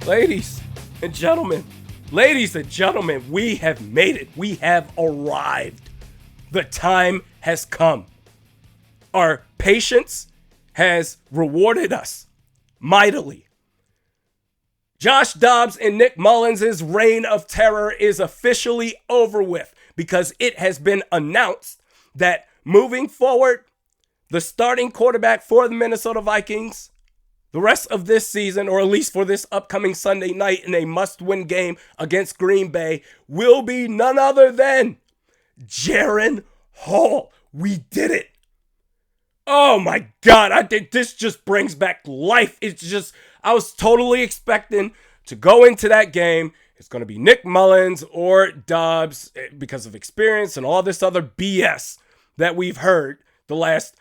Ladies and gentlemen, ladies and gentlemen, we have made it. We have arrived. The time has come. Our patience has rewarded us mightily. Josh Dobbs and Nick Mullins' reign of terror is officially over with because it has been announced that moving forward, the starting quarterback for the Minnesota Vikings, the rest of this season, or at least for this upcoming Sunday night in a must-win game against Green Bay, will be none other than Jaren Hall. We did it. Oh my God, I think this just brings back life. It's just, I was totally expecting to go into that game. It's going to be Nick Mullins or Dobbs because of experience and all this other BS that we've heard the last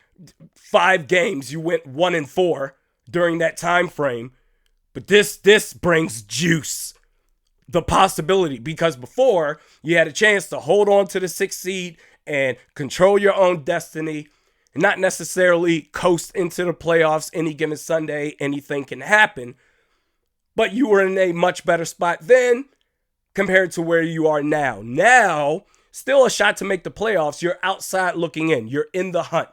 5 games. You went 1-4 during that time frame. But this brings juice. The possibility, because before you had a chance to hold on to the 6th seed and control your own destiny. Not necessarily coast into the playoffs any given Sunday. Anything can happen. But you were in a much better spot then compared to where you are now. Now, still a shot to make the playoffs. You're outside looking in. You're in the hunt.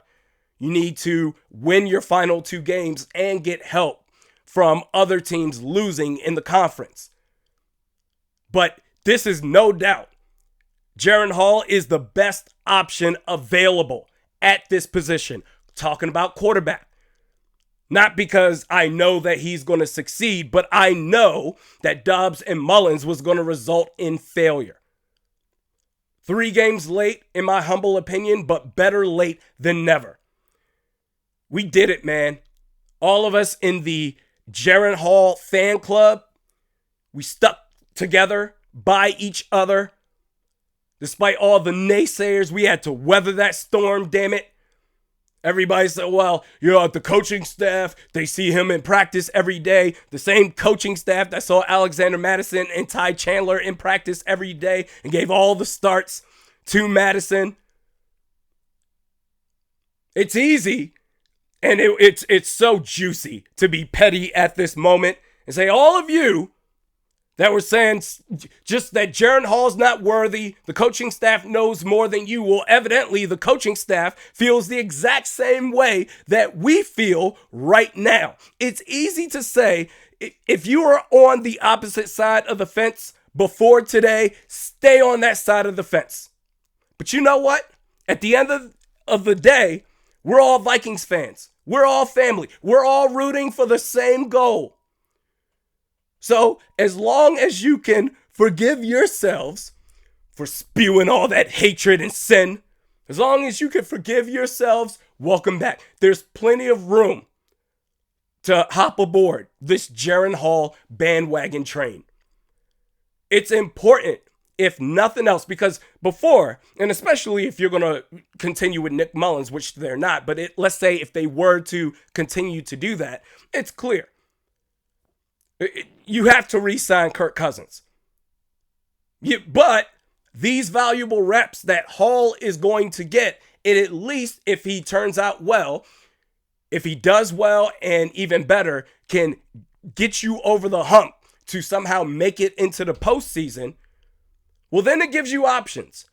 You need to win your final 2 games and get help from other teams losing in the conference. But this is no doubt. Jaren Hall is the best option available at this position, talking about quarterback. Not because I know that he's going to succeed, but I know that Dobbs and Mullins was going to result in failure. 3 games late, in my humble opinion, but better late than never. We did it, man. All of us in the Jaren Hall fan club, we stuck together by each other. Despite all the naysayers, we had to weather that storm, damn it. Everybody said, well, the coaching staff, they see him in practice every day. The same coaching staff that saw Alexander Madison and Ty Chandler in practice every day and gave all the starts to Madison. It's easy, and it's so juicy to be petty at this moment and say, all of you that were saying just that Jaren Hall's not worthy, the coaching staff knows more than you. Well, evidently, the coaching staff feels the exact same way that we feel right now. It's easy to say, if you are on the opposite side of the fence before today, stay on that side of the fence. But you know what? At the end of the day, we're all Vikings fans. We're all family. We're all rooting for the same goal. So as long as you can forgive yourselves for spewing all that hatred and sin, as long as you can forgive yourselves, welcome back. There's plenty of room to hop aboard this Jaren Hall bandwagon train. It's important, if nothing else, because before, and especially if you're going to continue with Nick Mullins, which they're not, but let's say if they were to continue to do that, it's clear. You have to re-sign Kirk Cousins. But these valuable reps that Hall is going to get, it at least, if he turns out well, if he does well and even better, can get you over the hump to somehow make it into the postseason, well, then it gives you options.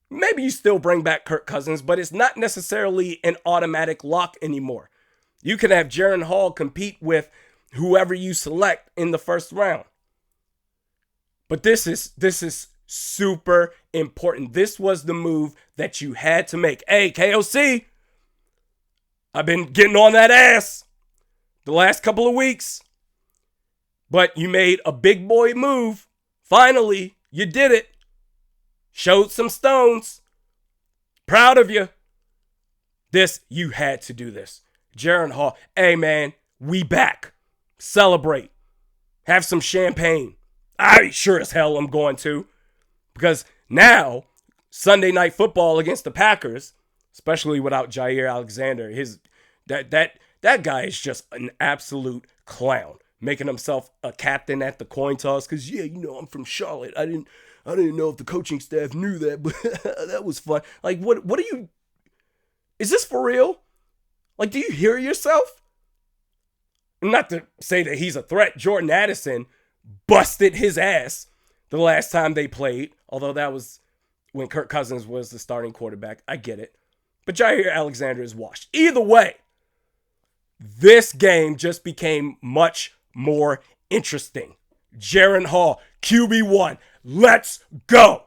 Maybe you still bring back Kirk Cousins, but it's not necessarily an automatic lock anymore. You can have Jaren Hall compete with whoever you select in the first round. But this is super important. This was the move that you had to make. Hey, KOC, I've been getting on that ass the last couple of weeks. But you made a big boy move. Finally, you did it. Showed some stones. Proud of you. You had to do this. Jaren Hall, hey man, we back. Celebrate. Have some champagne. I sure as hell am going to. Because now, Sunday Night Football against the Packers, especially without Jair Alexander, that guy is just an absolute clown. Making himself a captain at the coin toss. Because, I'm from Charlotte. I didn't know if the coaching staff knew that, but that was fun. Like, what are you... Is this for real? Like, do you hear yourself? Not to say that he's a threat. Jordan Addison busted his ass the last time they played, although that was when Kirk Cousins was the starting quarterback. I get it. But Jair Alexander is washed. Either way, this game just became much more interesting. Jaren Hall, QB1. Let's go.